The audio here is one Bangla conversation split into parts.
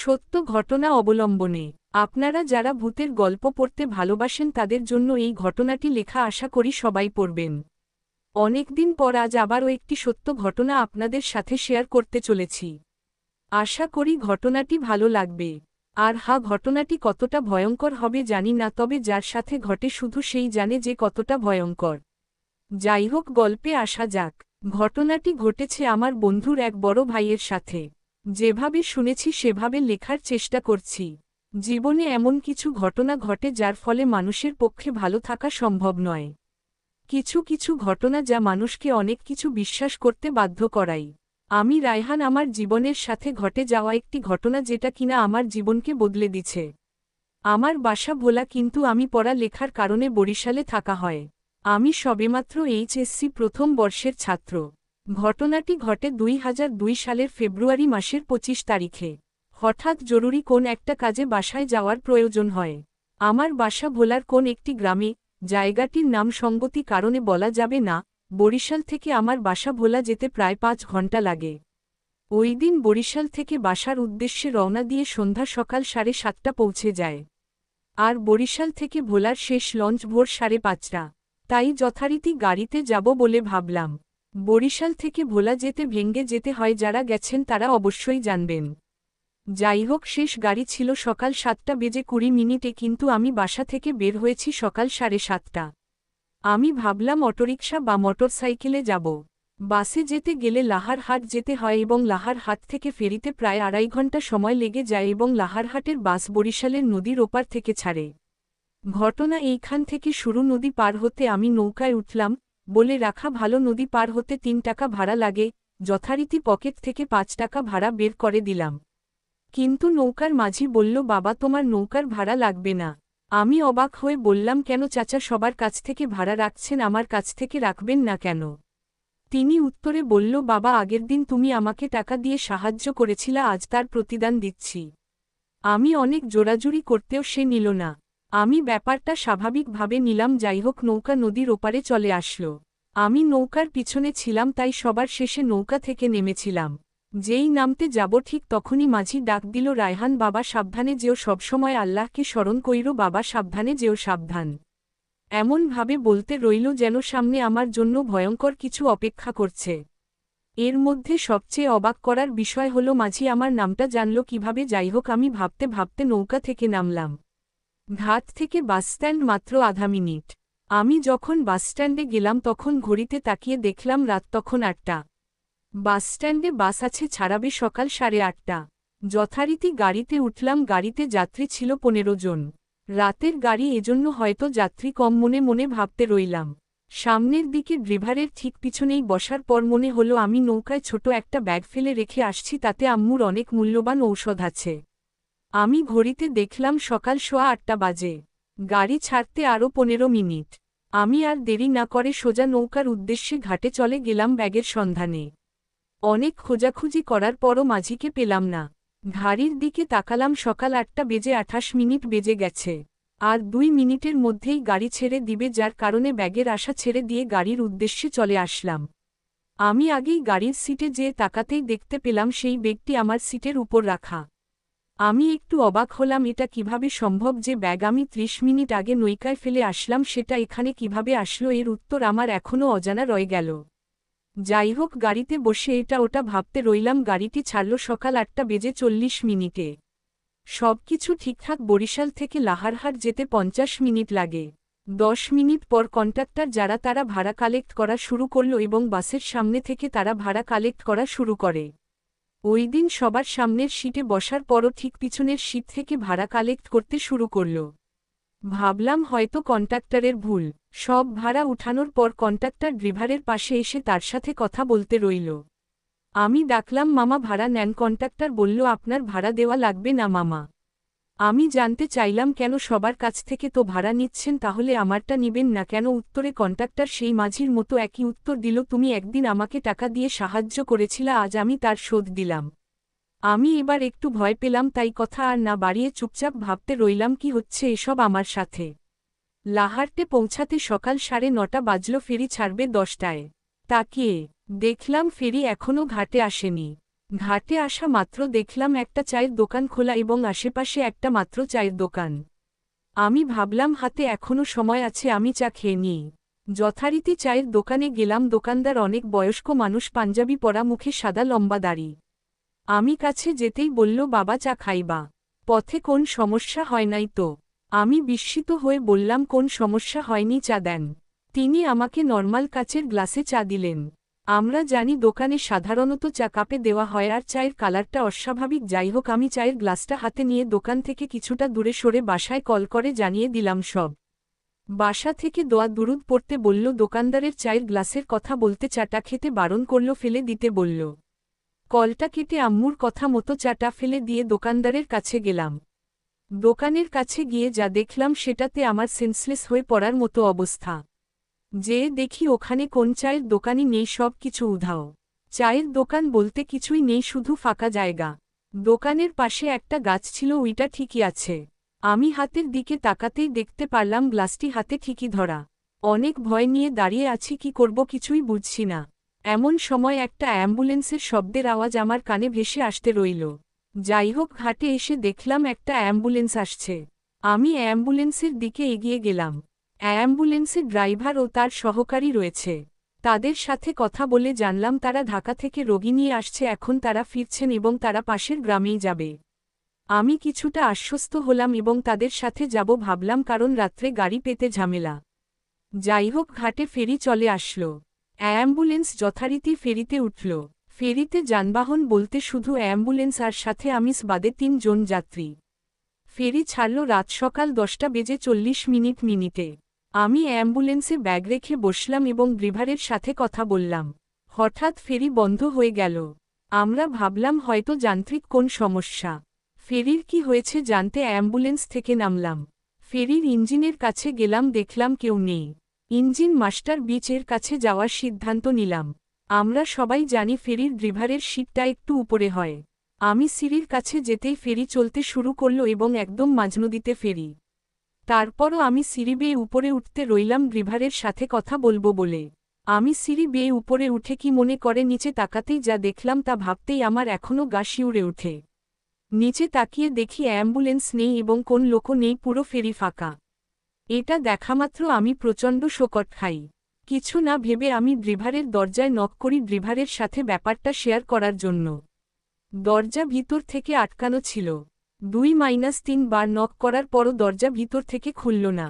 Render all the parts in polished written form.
সত্য ঘটনা অবলম্বনে। আপনারা যারা ভূতের গল্প পড়তে ভালোবাসেন তাদের জন্য এই ঘটনাটি লেখা, আশা করি সবাই পড়বেন। অনেকদিন পর আজ আবারও একটি সত্য ঘটনা আপনাদের সাথে শেয়ার করতে চলেছি। আশা করি ঘটনাটি ভালো লাগবে। আর হ্যাঁ, ঘটনাটি কতটা ভয়ঙ্কর হবে জানি না, তবে যার সাথে ঘটে শুধু সেই জানে যে কতটা ভয়ঙ্কর। যাই হোক, গল্পে আসা যাক। ঘটনাটি ঘটেছে আমার বন্ধুর এক বড় ভাইয়ের সাথে। যেভাবে শুনেছি সেভাবে লেখার চেষ্টা করছি। জীবনে এমন কিছু ঘটনা ঘটে যার ফলে মানুষের পক্ষে ভালো থাকা সম্ভব নয়। কিছু কিছু ঘটনা যা মানুষকে অনেক কিছু বিশ্বাস করতে বাধ্য করায়। আমি রায়হান, আমার জীবনের সাথে ঘটে যাওয়া একটি ঘটনা যেটা কিনা আমার জীবনকে বদলে দিছে। আমার বাসা ভোলা, কিন্তু আমি পড়া লেখার কারণে বরিশালে থাকা হয়। আমি সবেমাত্র এইচএসসি প্রথম বর্ষের ছাত্র। ঘটনাটি ঘটে 2002 সালের ফেব্রুয়ারি মাসের 25 তারিখে। হঠাৎ জরুরি কোন একটা কাজে বাসায় যাওয়ার প্রয়োজন হয়। আমার বাসা ভোলার কোন একটি গ্রামে, জায়গাটির নাম সঙ্গতি কারণে বলা যাবে না। বরিশাল থেকে আমার বাসা ভোলা যেতে প্রায় 5 ঘন্টা লাগে। ওই দিন বরিশাল থেকে বাসার উদ্দেশ্যে রওনা দিয়ে সন্ধ্যা সকাল 7:30 পৌঁছে যায়। আর বরিশাল থেকে ভোলার শেষ লঞ্চ ভোর 5:30। তাই যথারীতি গাড়িতে যাব বলে ভাবলাম। বরিশাল থেকে ভোলা যেতে ভেঙ্গে যেতে হয়, যারা গেছেন তারা অবশ্যই জানবেন। যাই হোক, শেষ গাড়ি ছিল সকাল 7:20, কিন্তু আমি বাসা থেকে বের হয়েছি সকাল 7:30। আমি ভাবলাম অটোরিকশা বা মোটরসাইকেলে যাব। বাসে যেতে গেলে লাহারহাট যেতে হয় এবং লাহারহাট থেকে ফেরিতে প্রায় 2.5 ঘন্টা সময় লেগে যায় এবং লাহারহাটের বাস বরিশালের নদীর ওপার থেকে ছাড়ে। ঘটনা এইখান থেকে শুরু। নদী পার হতে আমি নৌকায় উঠলাম। বলে রাখা ভালো, নদী পার হতে 3 টাকা ভাড়া লাগে। যথারীতি পকেট থেকে 5 টাকা ভাড়া বের করে দিলাম। কিন্তু নৌকার মাঝি বলল, বাবা তোমার নৌকার ভাড়া লাগবে না। আমি অবাক হয়ে বললাম, কেন চাচা, সবার কাছ থেকে ভাড়া রাখছেন, আমার কাছ থেকে রাখবেন না কেন? তিনি উত্তরে বলল, বাবা আগের দিন তুমি আমাকে টাকা দিয়ে সাহায্য করেছিলা, আজ তার প্রতিদান দিচ্ছি। আমি অনেক জোরাজুরি করতেও সে নিল না। আমি ব্যাপারটা স্বাভাবিকভাবে নিলাম। যাই হোক, নৌকা নদীর ওপারে চলে আসলো। আমি নৌকার পিছনে ছিলাম, তাই সবার শেষে নৌকা থেকে নেমেছিলাম। যেই নামতে যাব ঠিক তখনই মাঝি ডাক দিল, রায়হান বাবা সাবধানে যেও, সবসময় আল্লাহকে স্মরণ কইরো, বাবা সাবধানে যেও, সাবধান। এমনভাবে বলতে রইল যেন সামনে আমার জন্য ভয়ঙ্কর কিছু অপেক্ষা করছে। এর মধ্যে সবচেয়ে অবাক করার বিষয় হলো মাঝি আমার নামটা জানল কিভাবে। যাই হোক, আমি ভাবতে ভাবতে নৌকা থেকে নামলাম। ঘাট থেকে বাসস্ট্যান্ড মাত্র আধা মিনিট। আমি যখন বাসস্ট্যান্ডে গেলাম তখন ঘড়িতে তাকিয়ে দেখলাম রাত তখন 8টা। বাসস্ট্যান্ডে বাস আছে, ছাড়াবে সকাল 8:30। যথারীতি গাড়িতে উঠলাম। গাড়িতে যাত্রী ছিল 15 জন। রাতের গাড়ি, এজন্য হয়তো যাত্রী কম মনে মনে ভাবতে রইলাম। সামনের দিকে ড্রাইভারের ঠিক পিছনেই বসার পর মনে হলো আমি নৌকায় ছোট একটা ব্যাগ ফেলে রেখে আসছি, তাতে আম্মুর অনেক মূল্যবান ঔষধ আছে। আমি ঘড়িতে দেখলাম সকাল 8:15 বাজে। গাড়ি ছাড়তে আরও 15 মিনিট। আমি আর দেরি না করে সোজা নৌকার উদ্দেশ্যে ঘাটে চলে গেলাম ব্যাগের সন্ধানে। অনেক খোঁজাখুঁজি করার পরও মাঝিকে পেলাম না। ঘড়ির দিকে তাকালাম, সকাল 8:28 বেজে গেছে। আর 2 মিনিটের মধ্যেই গাড়ি ছেড়ে দিবে, যার কারণে ব্যাগের আশা ছেড়ে দিয়ে গাড়ির উদ্দেশ্যে চলে আসলাম। আমি আগেই গাড়ির সিটে যেয়ে তাকাতেই দেখতে পেলাম সেই ব্যাগটি আমার সিটের উপর রাখা। আমি একটু অবাক হলাম, এটা কিভাবে সম্ভব যে ব্যাগ আমি 30 মিনিট আগে নৌকায় ফেলে আসলাম, সেটা এখানে কিভাবে আসলো? এর উত্তর আমার এখনও অজানা রয়ে গেল। যাই হোক, গাড়িতে বসে এটা ওটা ভাবতে রইলাম। গাড়িটি ছাড়ল সকাল 8:40। সবকিছু ঠিকঠাক। বরিশাল থেকে লাহারহাট যেতে 50 মিনিট লাগে। 10 মিনিট পর কন্ট্রাক্টর যারা তারা ভাড়া কালেক্ট করা শুরু করল এবং বাসের সামনে থেকে তারা ভাড়া কালেক্ট করা শুরু করে। ওই দিন সবার সামনের সিটে বসার পরও ঠিক পিছনের সিট থেকে ভাড়া কালেক্ট করতে শুরু করল। ভাবলাম হয়তো কন্ট্রাক্টরের ভুল। সব ভাড়া উঠানোর পর কন্ট্রাক্টর ড্রাইভারের পাশে এসে তার সাথে কথা বলতে রইল। আমি ডাকলাম, মামা ভাড়া নেন? কন্ট্রাক্টর বলল, আপনার ভাড়া দেওয়া লাগবে না মামা। আমি জানতে চাইলাম, কেন? সবার কাছ থেকে তো ভাড়া নিচ্ছেন, তাহলে আমারটা নিবেন না কেন? উত্তরে কন্ট্রাক্টর সেই মাঝির মতো একই উত্তর দিল, তুমি একদিন আমাকে টাকা দিয়ে সাহায্য করেছিলা, আজ আমি তার শোধ দিলাম। আমি এবার একটু ভয় পেলাম, তাই কথা আর না বাড়িয়ে চুপচাপ ভাবতে রইলাম কি হচ্ছে এসব আমার সাথে। লাহারতে পৌঁছাতে সকাল 9:30 বাজল। ফেরি ছাড়বে 10টায়। তাকিয়ে দেখলাম ফেরি এখনও ঘাটে আসেনি। ঘাটে আসা মাত্র দেখলাম একটা চায়ের দোকান খোলা এবং আশেপাশে একটা মাত্র চায়ের দোকান। আমি ভাবলাম হাতে এখনো সময় আছে, আমি চা খেয়ে নিই। যথারীতি চায়ের দোকানে গেলাম। দোকানদার অনেক বয়স্ক মানুষ, পাঞ্জাবি পরা, মুখে সাদা লম্বা দাড়ি। আমি কাছে যেতেই বলল, বাবা চা খাইবা? পথে কোন সমস্যা হয় নাই তো? আমি বিস্মিত হয়ে বললাম, কোন সমস্যা হয়নি, চা দেন। তিনি আমাকে নরমাল কাচের গ্লাসে চা দিলেন। আমরা জানি দোকানে সাধারণত চা কাপে দেওয়া হয় আর চায়ের কালারটা অস্বাভাবিক। যাই হোক, আমি চায়ের গ্লাসটা হাতে নিয়ে দোকান থেকে কিছুটা দূরে সরে বাসায় কল করে জানিয়ে দিলাম সব। বাসা থেকে দোয়া দুরুদ পড়তে বলল। দোকানদারের চায়ের গ্লাসের কথা বলতে চাটা খেতে বারণ করল, ফেলে দিতে বলল। কলটা কেটে আম্মুর কথা মতো চাটা ফেলে দিয়ে দোকানদারের কাছে গেলাম। দোকানের কাছে গিয়ে যা দেখলাম সেটাতে আমার সেন্সলেস হয়ে পড়ার মতো অবস্থা। যে দেখি ওখানে কোন চায়ের দোকানই নেই, সব কিছু উধাও। চায়ের দোকান বলতে কিছুই নেই, শুধু ফাঁকা জায়গা। দোকানের পাশে একটা গাছ ছিল, ওইটা ঠিকই আছে। আমি হাতের দিকে তাকাতেই দেখতে পারলাম গ্লাসটি হাতে ঠিকই ধরা। অনেক ভয় নিয়ে দাঁড়িয়ে আছি, কি করব কিছুই বুঝছি না। এমন সময় একটা অ্যাম্বুলেন্সের শব্দের আওয়াজ আমার কানে ভেসে আসতে রইল। যাই হোক, ঘাটে এসে দেখলাম একটা অ্যাম্বুলেন্স আসছে। আমি অ্যাম্বুলেন্সের দিকে এগিয়ে গেলাম। অ্যাম্বুলেন্সের ড্রাইভার ও তার সহকারী রয়েছে। তাদের সাথে কথা বলে জানলাম তারা ঢাকা থেকে রোগী নিয়ে আসছে, এখন তারা ফিরছেন এবং তারা পাশের গ্রামেই যাবে। আমি কিছুটা আশ্বস্ত হলাম এবং তাদের সাথে যাব ভাবলাম, কারণ রাত্রে গাড়ি পেতে ঝামেলা। যাই হোক, ঘাটে ফেরি চলে আসলো। অ্যাম্বুলেন্স যথারীতি ফেরিতে উঠল। ফেরিতে যানবাহন বলতে শুধু অ্যাম্বুলেন্স আর সাথে আমি বাদে ৩ জন যাত্রী। ফেরি ছাড়ল রাত সকাল 10:40 আমি অ্যাম্বুলেন্সে ব্যাগ রেখে বসলাম এবং ড্রাইভারের সাথে কথা বললাম। হঠাৎ ফেরি বন্ধ হয়ে গেল। আমরা ভাবলাম হয়তো যান্ত্রিক কোন সমস্যা। ফেরির কি হয়েছে জানতে অ্যাম্বুলেন্স থেকে নামলাম। ফেরির ইঞ্জিনের কাছে গেলাম, দেখলাম কেউ নেই। ইঞ্জিন মাস্টার বিচের কাছে যাওয়ার সিদ্ধান্ত নিলাম। আমরা সবাই জানি ফেরির ড্রাইভারের সিটটা একটু উপরে হয়। আমি সিঁড়ির কাছে যেতেই ফেরি চলতে শুরু করল এবং একদম মাঝনদীতে ফেরি। তারপরও আমি সিঁড়ি বেয়ে উপরে উঠতে রইলাম ড্রাইভারের সাথে কথা বলবো বলে। আমি সিঁড়ি বেয়ে উপরে উঠে কি মনে করে নিচে তাকাতেই যা দেখলাম তা ভাবতেই আমার এখনও গা শিউরে ওঠে। নিচে তাকিয়ে দেখি অ্যাম্বুলেন্স নেই এবং কোন লোকও নেই, পুরো ফেরি ফাঁকা। এটা দেখামাত্র আমি প্রচণ্ড শোকট খাই। কিছু না ভেবে আমি ড্রাইভারের দরজায় নক করি ড্রাইভারের সাথে ব্যাপারটা শেয়ার করার জন্য। দরজা ভিতর থেকে আটকানো ছিল। 2-3 বার নক করার পরও দরজা ভিতর থেকে খুলল না।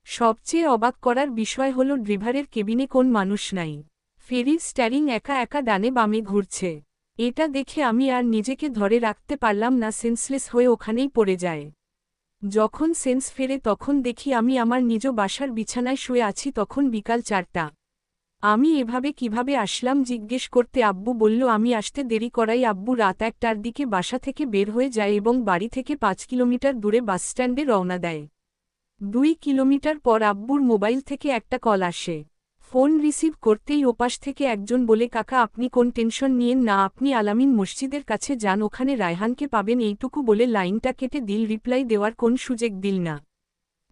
সবচেয়ে অবাক করার বিষয় হল ড্রাইভারের কেবিনে কোন মানুষ নাই। ফেরির স্ট্যারিং একা একা ডানে বামে ঘুরছে। এটা দেখে আমি আর নিজেকে ধরে রাখতে পারলাম না, সেন্সলেস হয়ে ওখানেই পড়ে যায়। যখন সেন্স ফেরে তখন দেখি আমি আমার নিজ বাসার বিছানায় শুয়ে আছি। তখন বিকাল 4টা। আমি এভাবে কিভাবে আসলাম জিজ্ঞেস করতে আব্বু বলল, আমি আসতে দেরি করাই আব্বু রাত 1টার দিকে বাসা থেকে বের হয়ে যায় এবং বাড়ি থেকে 5 কিলোমিটার দূরে বাসস্ট্যান্ডে রওনা দেয়। 2 কিলোমিটার পর আব্বুর মোবাইল থেকে একটা কল আসে। ফোন রিসিভ করতেই ওপাশ থেকে একজন বলে, কাকা আপনি কোন টেনশন নিয়েন না, আপনি আলামিন মসজিদের কাছে যান, ওখানে রায়হানকে পাবেন। এইটুকু বলে লাইনটা কেটে দিল। রিপ্লাই দেওয়ার কোন সুযোগ দিল না।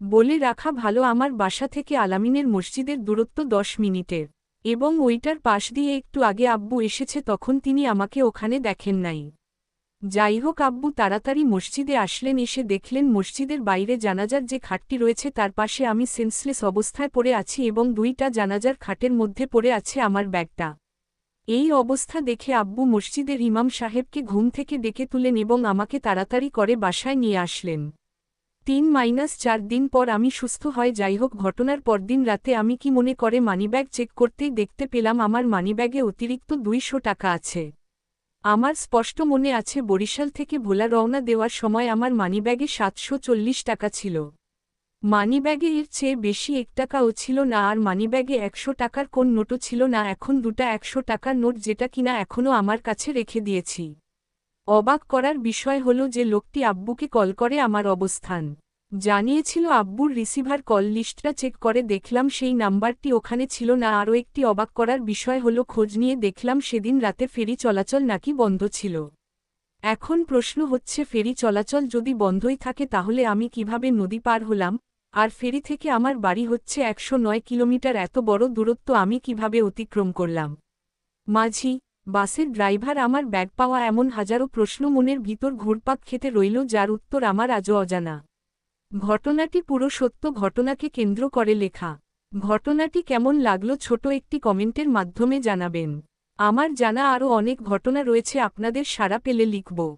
বলে রাখা ভালো, আমার বাসা থেকে আলামিনের মসজিদের দূরত্ব 10 মিনিটের এবং ওইটার পাশ দিয়ে একটু আগে আব্বু এসেছে, তখন তিনি আমাকে ওখানে দেখেন নাই। যাই হোক, আব্বু তাড়াতাড়ি মসজিদে আসলেন। এসে দেখলেন মসজিদের বাইরে জানাজার যে খাটটি রয়েছে তার পাশে আমি সেন্সলেস অবস্থায় পড়ে আছি এবং 2টা জানাজার খাটের মধ্যে পড়ে আছে আমার ব্যাগটা। এই অবস্থা দেখে আব্বু মসজিদের ইমাম সাহেবকে ঘুম থেকে ডেকে তুলেন এবং আমাকে তাড়াতাড়ি করে বাসায় নিয়ে আসলেন। 3-4 দিন পর আমি সুস্থ হয়। যাই হোক, ঘটনার পরদিন রাতে আমি কি মনে করে মানিব্যাগ চেক করতেই দেখতে পেলাম আমার মানিব্যাগে অতিরিক্ত 200 টাকা আছে। আমার স্পষ্ট মনে আছে বরিশাল থেকে ভোলা রওনা দেওয়ার সময় আমার মানিব্যাগে 740 টাকা ছিল। মানিব্যাগে এর চেয়ে বেশি 1 টাকাও ছিল না আর মানিব্যাগে 100 টাকার কোন নোটও ছিল না। এখন 2টা 100 টাকার নোট, যেটা কিনা এখনও আমার কাছে রেখে দিয়েছি। অবাক করার বিষয় হল যে লোকটি আব্বুকে কল করে আমার অবস্থান জানিয়েছিল, আব্বুর রিসিভার কল লিস্টটা চেক করে দেখলাম সেই নাম্বারটি ওখানে ছিল না। আরও একটি অবাক করার বিষয় হল খোঁজ নিয়ে দেখলাম সেদিন রাতে ফেরি চলাচল নাকি বন্ধ ছিল। এখন প্রশ্ন হচ্ছে, ফেরি চলাচল যদি বন্ধই থাকে তাহলে আমি কিভাবে নদী পার হলাম? আর ফেরি থেকে আমার বাড়ি হচ্ছে 109 কিলোমিটার, এত বড় দূরত্ব আমি কিভাবে অতিক্রম করলাম? মাঝি বাসের ড্রাইভার আমার ব্যাগ পাওয়া এমন হাজারো প্রশ্ন মনের ভিতর ঘুরপাক খেতে রইল, যার উত্তর আমার আজও অজানা। ঘটনাটি পুরো সত্য ঘটনাকে কেন্দ্র করে লেখা। ঘটনাটি কেমন লাগলো ছোট একটি কমেন্টের মাধ্যমে জানাবেন। আমার জানা আরও অনেক ঘটনা রয়েছে, আপনাদের সাড়া পেলে লিখব।